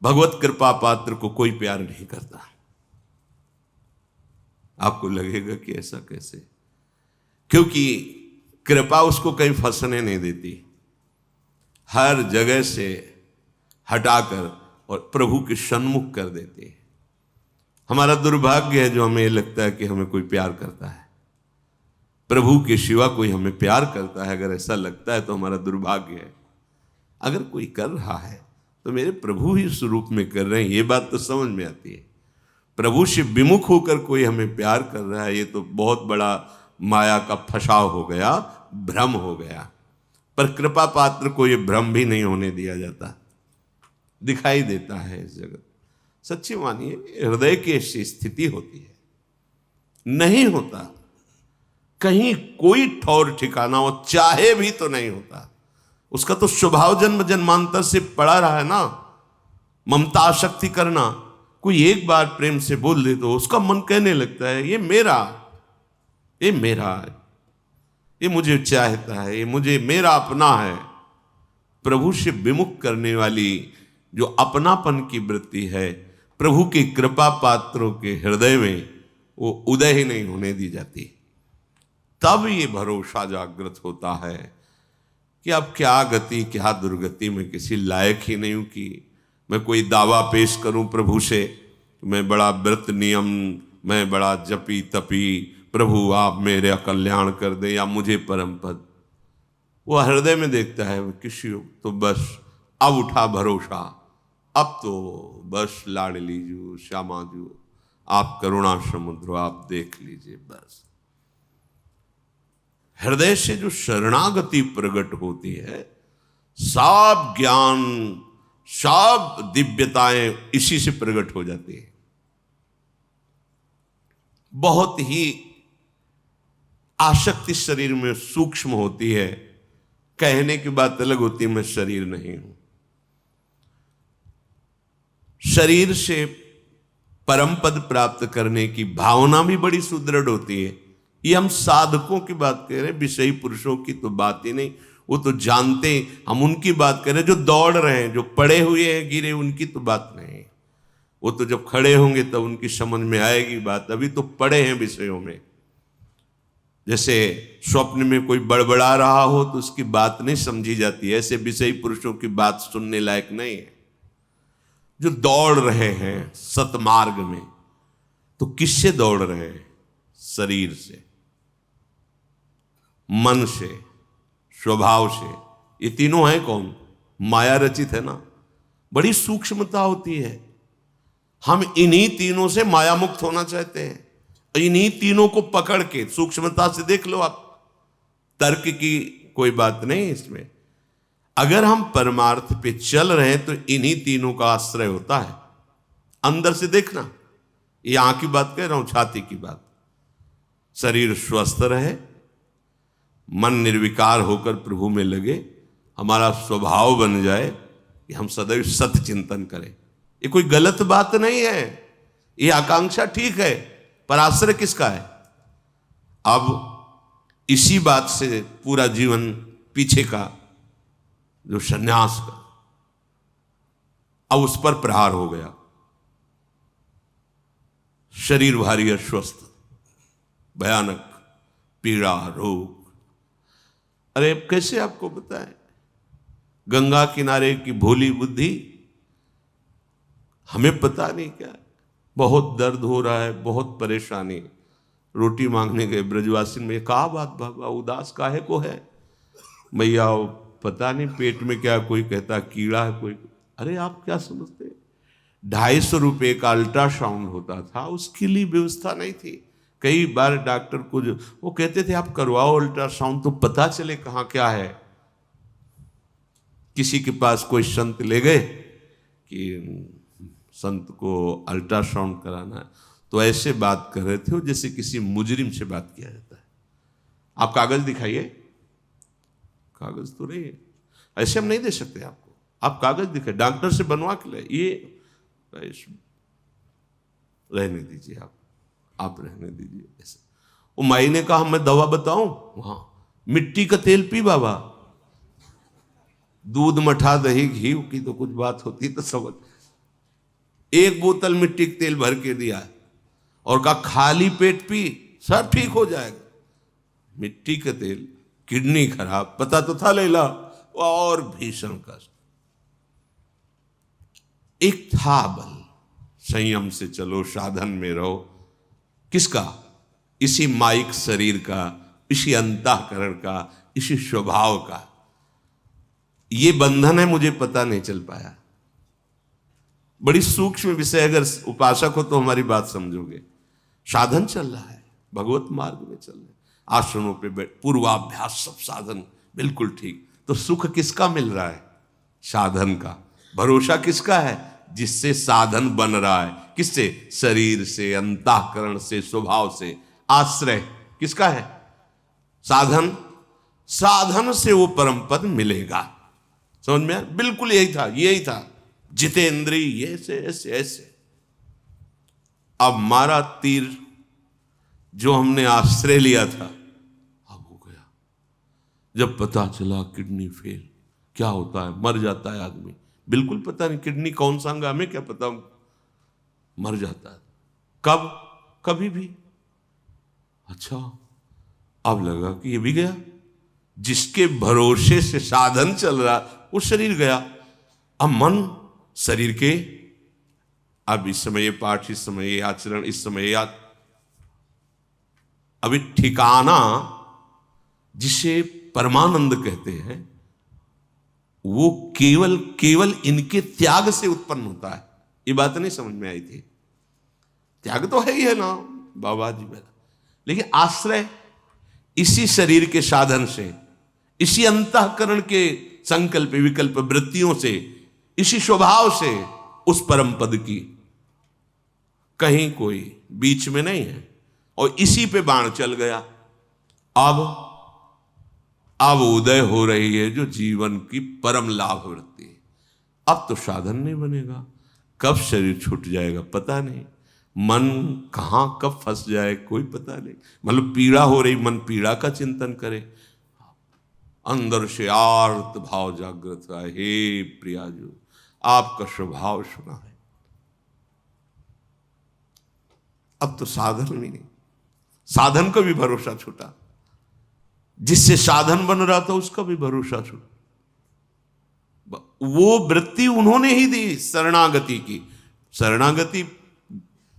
भगवत कृपा पात्र को कोई प्यार नहीं करता। आपको लगेगा कि ऐसा कैसे? क्योंकि कृपा उसको कहीं फंसने नहीं देती, हर जगह से हटाकर और प्रभु के सन्मुख कर देती है। हमारा दुर्भाग्य है जो हमें ये लगता है कि हमें कोई प्यार करता है, प्रभु के सिवा कोई हमें प्यार करता है। अगर ऐसा लगता है तो हमारा दुर्भाग्य है। अगर कोई कर रहा है तो मेरे प्रभु ही इस रूप में कर रहे हैं, ये बात तो समझ में आती है। प्रभु से विमुख होकर कोई हमें प्यार कर रहा है, ये तो बहुत बड़ा माया का फसाव हो गया, भ्रम हो गया। पर कृपा पात्र को ये भ्रम भी नहीं होने दिया जाता, दिखाई देता है इस जगत। सच्ची मानिए, हृदय की ऐसी स्थिति होती है, नहीं होता कहीं कोई ठौर ठिकाना हो, चाहे भी तो नहीं होता। उसका तो स्वभाव जन्म जन्मांतर से पड़ा रहा है ना, ममता शक्ति करना। कोई एक बार प्रेम से बोल दे तो उसका मन कहने लगता है ये मेरा है, ये मुझे चाहता है, ये मुझे मेरा अपना है। प्रभु से विमुख करने वाली जो अपनापन की वृत्ति है, प्रभु की कृपा पात्रों के हृदय में वो उदय ही नहीं होने दी जाती। तब ये भरोसा जागृत होता है कि अब क्या गति क्या दुर्गति, मैं किसी लायक ही नहीं हूं कि मैं कोई दावा पेश करूं प्रभु से, मैं बड़ा व्रत नियम, मैं बड़ा जपी तपी, प्रभु आप मेरा कल्याण कर दे या मुझे परम पद। वो हृदय में देखता है किसी तो बस अब उठा भरोसा, अब तो बस लाडली जू श्यामा जू आप करुणा समुद्र आप देख लीजिए। बस हृदय से जो शरणागति प्रकट होती है, सब ज्ञान सब दिव्यताएं इसी से प्रकट हो जाती है। बहुत ही आसक्ति शरीर में सूक्ष्म होती है, कहने की बात अलग होती है मैं शरीर नहीं हूं। शरीर से परम पद प्राप्त करने की भावना भी बड़ी सुदृढ़ होती है। ये हम साधकों की बात कह रहे हैं, विषयी पुरुषों की तो बात ही नहीं, वो तो जानते, हम उनकी बात कर रहे हैं जो दौड़ रहे हैं, जो पड़े हुए हैं गिरे, उनकी तो बात नहीं। वो तो जब खड़े होंगे तब उनकी समझ में आएगी बात, अभी तो पड़े हैं विषयों में। जैसे स्वप्न में कोई बड़बड़ा रहा हो तो उसकी बात नहीं समझी जाती, ऐसे विषयी पुरुषों की बात सुनने लायक नहीं है। जो दौड़ रहे हैं सतमार्ग में, तो किससे दौड़ रहे हैं? शरीर से, मन से, स्वभाव से। ये तीनों हैं कौन? माया रचित है ना। बड़ी सूक्ष्मता होती है। हम इन्हीं तीनों से माया मुक्त होना चाहते हैं, इन्हीं तीनों को पकड़ के सूक्ष्मता से देख लो आप। तर्क की कोई बात नहीं इसमें। अगर हम परमार्थ पे चल रहे हैं तो इन्हीं तीनों का आश्रय होता है। अंदर से देखना, ये आंख की बात कह रहा हूं, छाती की बात। शरीर स्वस्थ रहे, मन निर्विकार होकर प्रभु में लगे, हमारा स्वभाव बन जाए कि हम सदैव सत्य चिंतन करें। ये कोई गलत बात नहीं है, ये आकांक्षा ठीक है, पर आश्रय किसका है? अब इसी बात से पूरा जीवन पीछे का जो संन्यास का, अब उस पर प्रहार हो गया। शरीर भारी अस्वस्थ, भयानक पीड़ा, रोग। अरे कैसे आपको बताएं? गंगा किनारे की भोली बुद्धि, हमें पता नहीं क्या, बहुत दर्द हो रहा है, बहुत परेशानी। रोटी मांगने गए ब्रजवासी में, कहा बात बाबा उदास काहे को है? भैया पता नहीं पेट में क्या, कोई कहता कीड़ा है, कोई। अरे आप क्या समझते, 250 रुपये का अल्ट्रासाउंड होता था, उसके लिए व्यवस्था नहीं थी। कई बार डॉक्टर को जो वो कहते थे आप करवाओ अल्ट्रासाउंड तो पता चले कहाँ क्या है। किसी के पास कोई संत ले गए कि संत को अल्ट्रासाउंड कराना है, तो ऐसे बात कर रहे थे जैसे किसी मुजरिम से बात किया जाता है। आप कागज दिखाइए, कागज तो नहीं है, ऐसे हम नहीं दे सकते आपको, आप कागज दिखाइए, डॉक्टर से बनवा के ले। ये रहने दीजिए, आप रहने दीजिए ऐसे। वो माई ने कहा मैं दवा बताऊं? वहां मिट्टी का तेल पी बाबा, दूध मठा दही घी की तो कुछ बात होती तो समझ। एक बोतल मिट्टी के तेल भर के दिया और कहा खाली पेट पी, सब ठीक हो जाएगा। मिट्टी का तेल, किडनी खराब, पता तो था लैला, और भीषण कष्ट। एक था बल, संयम से चलो, साधन में रहो। किसका? इसी माइक शरीर का, इसी अंतःकरण का, इसी स्वभाव का। ये बंधन है, मुझे पता नहीं चल पाया। बड़ी सूक्ष्म विषय, अगर उपासक हो तो हमारी बात समझोगे। साधन चल रहा है, भगवत मार्ग में चल रहे हैं, आसनों पे बैठ, पूर्वाभ्यास, सब साधन बिल्कुल ठीक। तो सुख किसका मिल रहा है? साधन का। भरोसा किसका है? जिससे साधन बन रहा है। किससे? शरीर से, अंतःकरण से, स्वभाव से। आश्रय किसका है? साधन। साधन से वो परम पद मिलेगा। समझ में आया? बिल्कुल यही था, यही था। जितेंद्रिय ऐसे ऐसे ऐसे। अब मारा तीर जो हमने आश्रय लिया था, अब हो गया। जब पता चला किडनी फेल, क्या होता है? मर जाता है आदमी। बिल्कुल पता नहीं किडनी कौन सा अंग, हमें क्या पता, मर जाता है। कब? कभी भी। अच्छा, अब लगा कि ये भी गया। जिसके भरोसे से साधन चल रहा, वो शरीर गया। अब मन शरीर के, अब इस समय ये पाठ, इस समय ये आचरण, इस समय याद, अभी ठिकाना जिसे परमानंद कहते हैं, वो केवल केवल इनके त्याग से उत्पन्न होता है। ये बात नहीं समझ में आई थी। त्याग तो है ही है ना बाबा जी मेरा, लेकिन आश्रय इसी शरीर के साधन से, इसी अंतःकरण के संकल्प विकल्प वृत्तियों से, इसी स्वभाव से उस परम पद की, कहीं कोई बीच में नहीं है। और इसी पे बाण चल गया। अब उदय हो रही है जो जीवन की परम लाभ वृत्ति। अब तो साधन नहीं बनेगा। कब शरीर छूट जाएगा पता नहीं, मन कहां कब फंस जाए कोई पता नहीं। मतलब पीड़ा हो रही, मन पीड़ा का चिंतन करे, अंदर से आर्त भाव जागृत है, हे प्रियाजू आपका स्वभाव सुना है। अब तो साधन भी नहीं, साधन का भी भरोसा छूटा, जिससे साधन बन रहा था उसका भी भरोसा छूटा। वो वृत्ति उन्होंने ही दी शरणागति की। शरणागति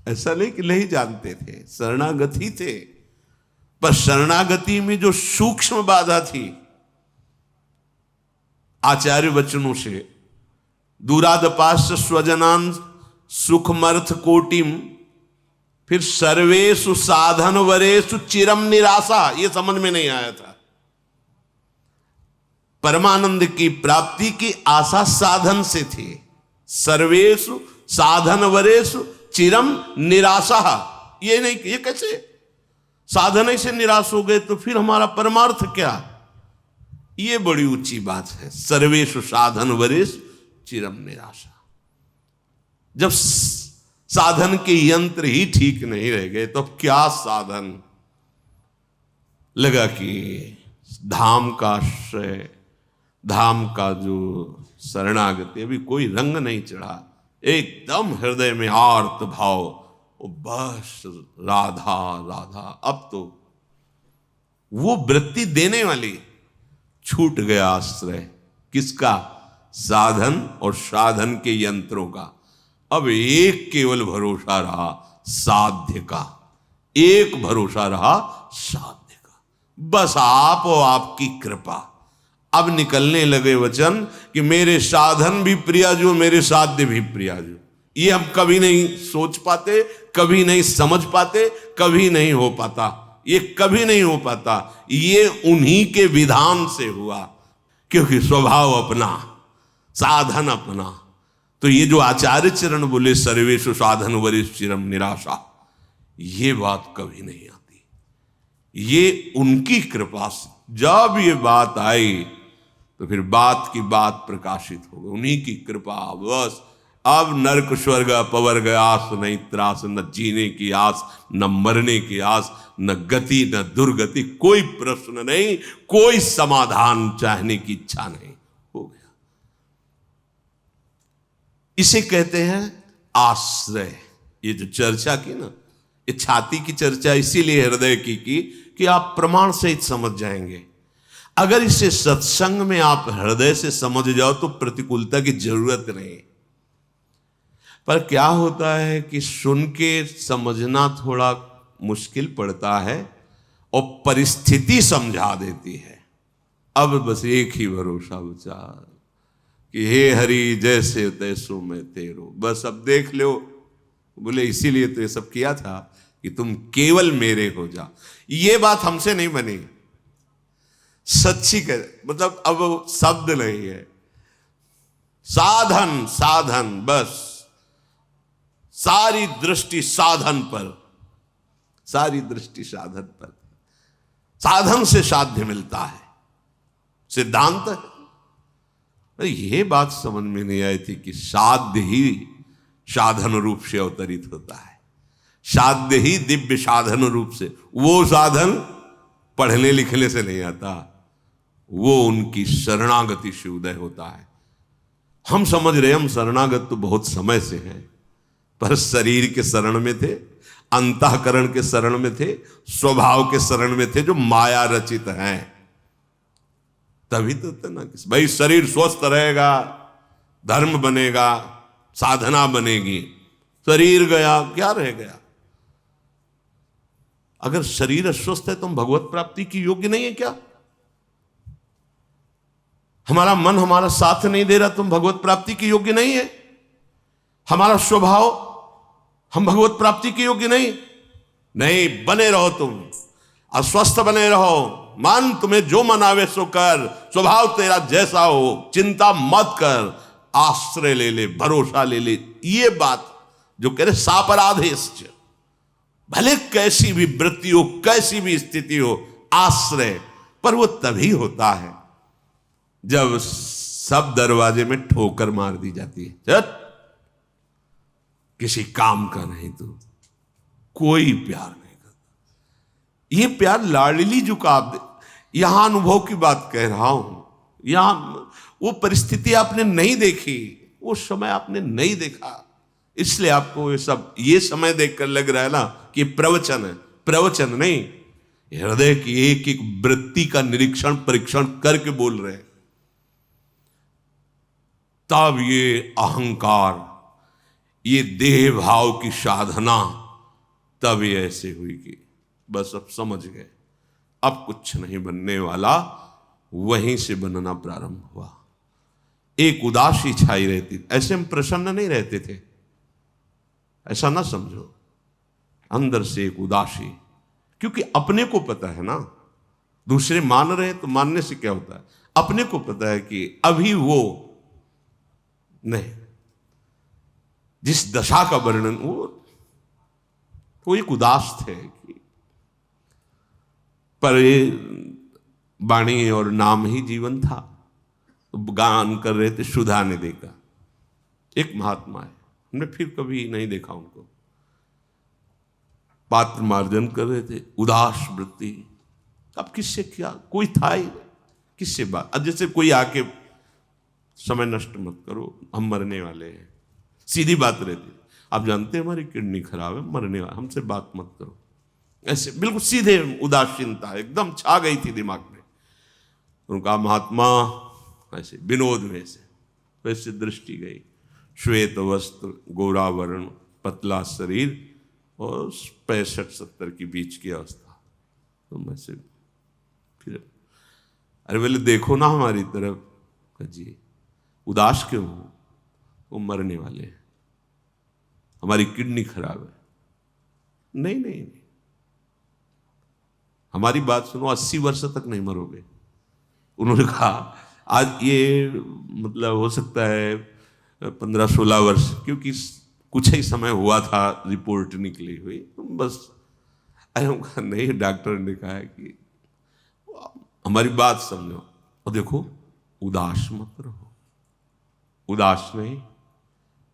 ऐसा नहीं कि नहीं जानते थे, शरणागति थे, पर शरणागति में जो सूक्ष्म बाधा थी, आचार्य वचनों से, दूरादपास्य स्वजनान सुखमर्थ कोटिम, फिर सर्वेषु साधन वरेषु चिरम निराशा, ये समझ में नहीं आया था। परमानंद की प्राप्ति की आशा साधन से थी। सर्वेषु साधन वरेषु चिरम निराशा, ये नहीं, ये कैसे? साधन से निराश हो गए तो फिर हमारा परमार्थ क्या? ये बड़ी ऊंची बात है। सर्वेषु साधन वरेषु चिरम निराशा। जब साधन के यंत्र ही ठीक नहीं रह गए तो क्या साधन? लगा कि धाम का आश्रय, धाम का जो शरणागति, अभी कोई रंग नहीं चढ़ा, एकदम हृदय में आर्त भाव, बस राधा राधा। अब तो वो वृत्ति देने वाली छूट गया आश्रय। किसका? साधन और साधन के यंत्रों का। अब एक केवल भरोसा रहा साध्य का, एक भरोसा रहा साध्य का। बस आप और आपकी कृपा। अब निकलने लगे वचन कि मेरे साधन भी प्रियाजू, मेरे साध्य भी प्रियाजू। ये हम कभी नहीं सोच पाते, कभी नहीं समझ पाते, कभी नहीं हो पाता। ये कभी नहीं हो पाता। ये उन्हीं के विधान से हुआ, क्योंकि स्वभाव अपना, साधन अपना। तो ये जो आचार्य चरण बोले सर्वेषु साधन वरेषु चिरम निराशा, ये बात कभी नहीं आती। ये उनकी कृपा से जब ये बात आई तो फिर बात की बात प्रकाशित हो गई, उन्हीं की कृपा। बस अब नरक स्वर्ग अपवर्ग आस नहीं त्रास, न जीने की आस, न मरने की आस, न गति न दुर्गति, कोई प्रश्न नहीं, कोई समाधान चाहने की इच्छा नहीं, हो गया। इसे कहते हैं आश्रय। ये जो चर्चा की ना, ये छाती की चर्चा इसीलिए हृदय की कि आप प्रमाण सहित समझ जाएंगे। अगर इसे सत्संग में आप हृदय से समझ जाओ तो प्रतिकूलता की जरूरत नहीं। पर क्या होता है कि सुन के समझना थोड़ा मुश्किल पड़ता है और परिस्थिति समझा देती है। अब बस एक ही भरोसा बचा कि हे हरि जैसे तैसो मैं तेरो, बस अब देख लो। बोले इसीलिए तो ये सब किया था कि तुम केवल मेरे हो जा। ये बात हमसे नहीं बनी, सच्ची कह, मतलब अब शब्द नहीं है, साधन साधन, बस सारी दृष्टि साधन पर, सारी दृष्टि साधन पर। साधन से साध्य मिलता है, सिद्धांत है। यह बात समझ में नहीं आई थी कि साध्य ही साधन रूप से अवतरित होता है, साध्य ही दिव्य साधन रूप से। वो साधन पढ़ने लिखने से नहीं आता, वो उनकी शरणागति से उदय होता है। हम समझ रहे हम शरणागत तो बहुत समय से हैं, पर शरीर के शरण में थे, अंतःकरण के शरण में थे, स्वभाव के शरण में थे, जो माया रचित हैं। तभी तो ना कि भाई शरीर स्वस्थ रहेगा, धर्म बनेगा, साधना बनेगी। शरीर गया, क्या रह गया? अगर शरीर अस्वस्थ है तो हम भगवत प्राप्ति की योग्य नहीं है क्या? हमारा मन हमारा साथ नहीं दे रहा तो हम भगवत प्राप्ति की योग्य नहीं है? हमारा स्वभाव, हम भगवत प्राप्ति के योग्य नहीं। बने रहो, तुम अस्वस्थ बने रहो, मन तुम्हें जो मनावे सो कर, स्वभाव तेरा जैसा हो, चिंता मत कर, आश्रय ले ले, भरोसा ले ले। ये बात जो कह रहे सापराधेश, भले कैसी भी वृत्ति हो, कैसी भी स्थिति हो, आश्रय। पर वो तभी होता है जब सब दरवाजे में ठोकर मार दी जाती है। चल किसी काम का नहीं, तो कोई प्यार नहीं करता। ये प्यार लाडली झुकाव, यहां अनुभव की बात कह रहा हूं। यहां वो परिस्थिति आपने नहीं देखी, वो समय आपने नहीं देखा, इसलिए आपको ये समय देखकर लग रहा है ना कि प्रवचन है। प्रवचन नहीं, हृदय की एक एक वृत्ति का निरीक्षण परीक्षण करके बोल रहे हैं। तब ये अहंकार, ये देह भाव की साधना तब ये ऐसे हुई कि बस अब समझ गए अब कुछ नहीं बनने वाला। वहीं से बनना प्रारंभ हुआ। एक उदासी छाई रहती, ऐसे हम प्रसन्न नहीं रहते थे, ऐसा ना समझो। अंदर से एक उदासी, क्योंकि अपने को पता है ना, दूसरे मान रहे हैं तो मानने से क्या होता है, अपने को पता है कि अभी वो नहीं। जिस दशा का वर्णन, वो एक उदास थे कि पर ये वाणी और नाम ही जीवन था। तो गान कर रहे थे सुधा ने देखा, एक महात्मा है, हमने फिर कभी नहीं देखा उनको। पात्र मार्जन कर रहे थे, उदास वृत्ति। अब किससे क्या, कोई था ही किससे बात। अब जैसे कोई आके समय नष्ट मत करो, हम मरने वाले हैं, सीधी बात रहती। आप जानते हैं हमारी किडनी खराब है, मरने वाले, हमसे बात मत करो। ऐसे बिल्कुल सीधे उदासीनता एकदम छा गई थी दिमाग में। उनका महात्मा ऐसे विनोद में से वैसे दृष्टि गई, श्वेत वस्त्र, गोरा वर्ण, पतला शरीर और 65-70 के बीच की अवस्था। तो मैं से फिर अरे बोले देखो ना हमारी तरफ। जी उदास क्यों हो? वो मरने वाले हैं, हमारी किडनी खराब है। नहीं नहीं नहीं, हमारी बात सुनो, 80 वर्ष तक नहीं मरोगे। उन्होंने कहा आज ये मतलब हो सकता है 15-16 वर्ष, क्योंकि कुछ ही समय हुआ था रिपोर्ट निकली हुई, बस। अरे नहीं, डॉक्टर ने कहा है कि हमारी बात समझो और देखो, उदास मत रहो। उदास नहीं,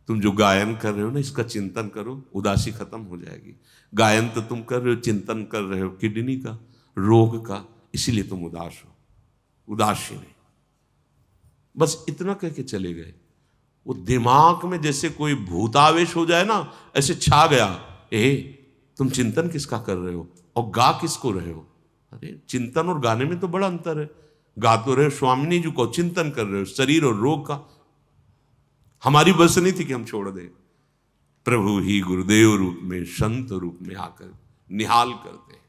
तुम जो गायन कर रहे हो ना, इसका चिंतन करो, उदासी खत्म हो जाएगी। गायन तो तुम कर रहे हो, चिंतन कर रहे हो किडनी का रोग का, इसीलिए तुम उदास हो, उदासी नहीं। बस इतना कह के चले गए। वो दिमाग में जैसे कोई भूतावेश हो जाए ना, ऐसे छा गया। तुम चिंतन किसका कर रहे हो और गा किसको रहे हो? अरे चिंतन और गाने में तो बड़ा अंतर है। गा तो रहे हो स्वामिनी जी को, चिंतन कर रहे हो शरीर और रोग का। हमारी बस नहीं थी कि हम छोड़ दें। प्रभु ही गुरुदेव रूप में, संत रूप में आकर निहाल करते हैं।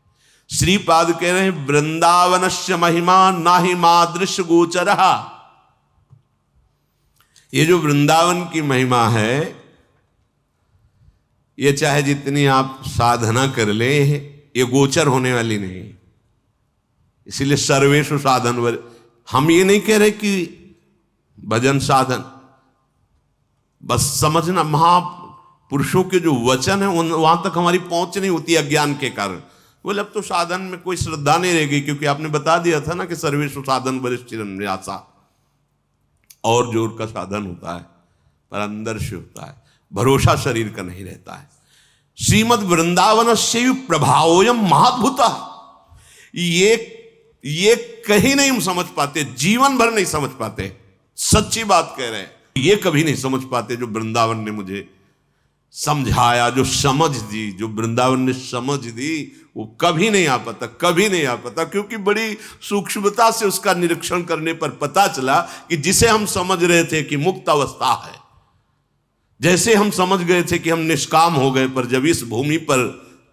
श्रीपाद कह रहे हैं वृंदावनस्य महिमा नाहि मादृश्य गोचरहा। ये जो वृंदावन की महिमा है, ये चाहे जितनी आप साधना कर ले, ये गोचर होने वाली नहीं। इसीलिए सर्वेषु साधन, हम ये नहीं कह रहे कि भजन साधन, बस समझना महापुरुषों के जो वचन है वहां तक हमारी पहुंच नहीं होती अज्ञान के कारण। बोले अब तो साधन में कोई श्रद्धा नहीं रहेगी, क्योंकि आपने बता दिया था ना कि सर्वेषु साधन वरिष्ठिरन्यासा, और जोर का साधन होता है पर अंदर से होता है, भरोसा शरीर का नहीं रहता है। श्रीमद वृंदावन से प्रभावोयम महाद्भुता, ये कहीं नहीं हम समझ पाते, जीवन भर नहीं समझ पाते। सच्ची बात कह रहे हैं, ये कभी नहीं समझ पाते जो वृंदावन ने मुझे समझाया, जो समझ दी, जो वृंदावन ने समझ दी, वो कभी नहीं आ पाता, कभी नहीं आ पाता। क्योंकि बड़ी सूक्ष्मता से उसका निरीक्षण करने पर पता चला कि जिसे हम समझ रहे थे कि मुक्त अवस्था है, जैसे हम समझ गए थे कि हम निष्काम हो गए, पर जब इस भूमि पर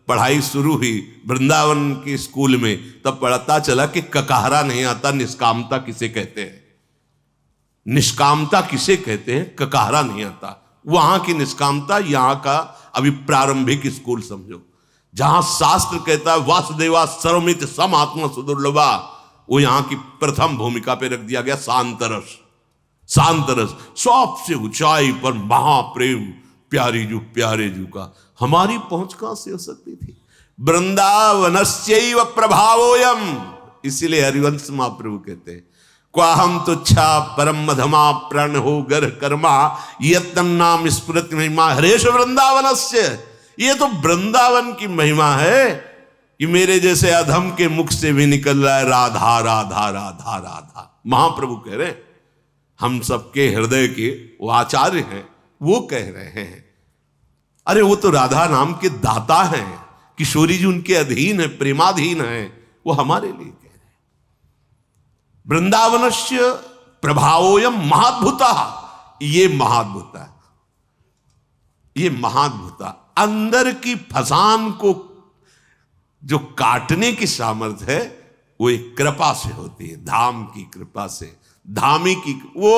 पढ़ाई शुरू हुई वृंदावन के स्कूल में, तब पता चला कि ककाहरा नहीं आता, निष्कामता किसे कहते हैं, निष्कामता किसे कहते हैं, ककाहरा नहीं आता। वहां की निष्कामता, यहां का अभी प्रारंभिक स्कूल समझो, जहां शास्त्र कहता है वासुदेवा सर्वमित सम आत्मा सुदुर्लभा, वो यहां की प्रथम भूमिका पे रख दिया गया शांतरस। शांतरस सबसे ऊंचाई पर महाप्रेम, प्यारे जू का। हमारी पहुंच कहां से हो सकती थी? वृंदावनस्यैव प्रभावोयम। इसीलिए हरिवंश महाप्रभु कहते हैं क्वाहम तुच्छा परम मधमा प्रण हो गर कर्मा यत्न नाम स्मृति महिमा हरेश वृंदावनस्य। ये तो वृंदावन की महिमा है कि मेरे जैसे अधम के मुख से भी निकल रहा है राधा राधा राधा राधा। महाप्रभु कह रहे हैं, हम सबके हृदय के वो आचार्य हैं, वो कह रहे हैं। अरे वो तो राधा नाम के दाता हैं, किशोरी जी उनके अधीन है, प्रेमाधीन है, वो हमारे लिए कह रहे हैं। वृंदावनस्य प्रभावोयम महाद्भुता। ये महाद्भुता, ये महाद्भुता अंदर की फसान को जो काटने की सामर्थ्य है, वो एक कृपा से होती है, धाम की कृपा से, धामी की। वो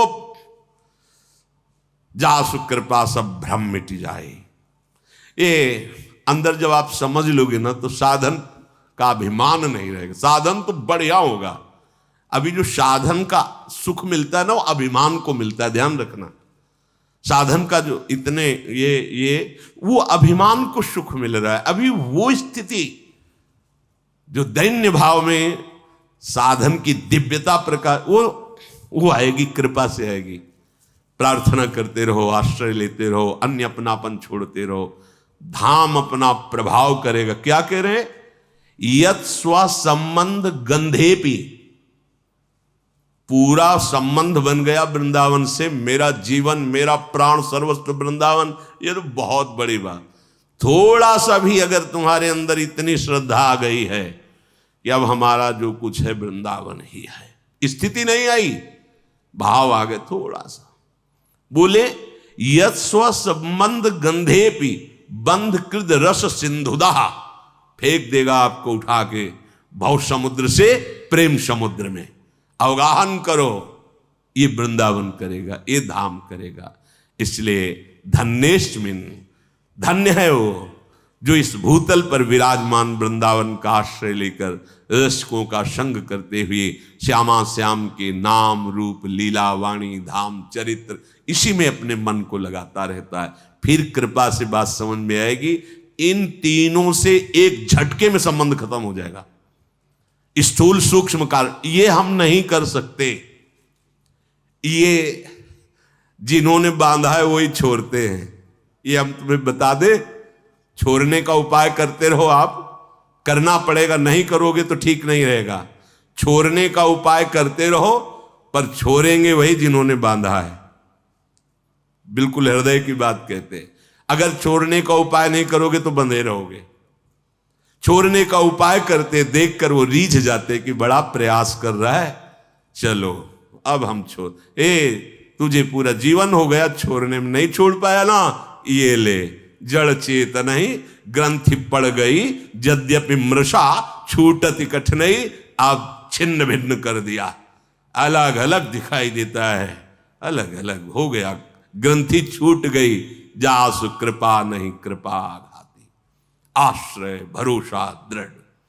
जासु कृपा सब भ्रम मिट जाए। ये अंदर जब आप समझ लोगे ना, तो साधन का अभिमान नहीं रहेगा। साधन तो बढ़िया होगा, अभी जो साधन का सुख मिलता है ना, वो अभिमान को मिलता है, ध्यान रखना। साधन का जो इतने ये वो अभिमान को सुख मिल रहा है। अभी वो स्थिति जो दैन्य भाव में साधन की दिव्यता प्रकार, वो आएगी, कृपा से आएगी। प्रार्थना करते रहो, आश्रय लेते रहो, अन्य अपनापन छोड़ते रहो, धाम अपना प्रभाव करेगा। क्या कह रहे हैं? यत् स्व संबंध गंधेपि, पूरा संबंध बन गया वृंदावन से, मेरा जीवन, मेरा प्राण सर्वस्व वृंदावन। ये तो बहुत बड़ी बात। थोड़ा सा भी अगर तुम्हारे अंदर इतनी श्रद्धा आ गई है कि अब हमारा जो कुछ है वृंदावन ही है, स्थिति नहीं आई, भाव आ गए थोड़ा सा, बोले यत् स्व संबंध गंधेपि बंध कृद रस सिंधुदा, फेंक देगा आपको उठा के भव समुद्र से प्रेम समुद्र में। अवगाहन करो, ये वृंदावन करेगा, ये धाम करेगा। इसलिए धन्येष्मिन, धन्य है वो जो इस भूतल पर विराजमान वृंदावन का आश्रय लेकर रसिकों का संग करते हुए श्यामा श्याम के नाम रूप लीला वाणी धाम चरित्र, इसी में अपने मन को लगाता रहता है। फिर कृपा से बात समझ में आएगी, इन तीनों से एक झटके में संबंध खत्म हो जाएगा। स्थूल सूक्ष्म कारण ये हम नहीं कर सकते, ये जिन्होंने बांधा है वही छोड़ते हैं। ये हम तुम्हें बता दे, छोड़ने का उपाय करते रहो, आप करना पड़ेगा, नहीं करोगे तो ठीक नहीं रहेगा। छोड़ने का उपाय करते रहो, पर छोड़ेंगे वही जिन्होंने बांधा है। बिल्कुल हृदय की बात कहते हैं। अगर छोड़ने का उपाय नहीं करोगे तो बंधे रहोगे। छोड़ने का उपाय करते देखकर वो रीझ जाते कि बड़ा प्रयास कर रहा है, चलो अब हम छोड़। तुझे पूरा जीवन हो गया छोड़ने में, नहीं छोड़ पाया ना, ये ले, जड़ चेतन ही ग्रंथि पड़ गई, यद्यपि मृषा छूटति कठिनाई, अब छिन्न भिन्न कर दिया। अलग अलग दिखाई देता है, अलग अलग हो गया, ग्रंथि छूट गई। जासु कृपा नहीं कृपा घाती, आश्रय भरोसा दृढ़।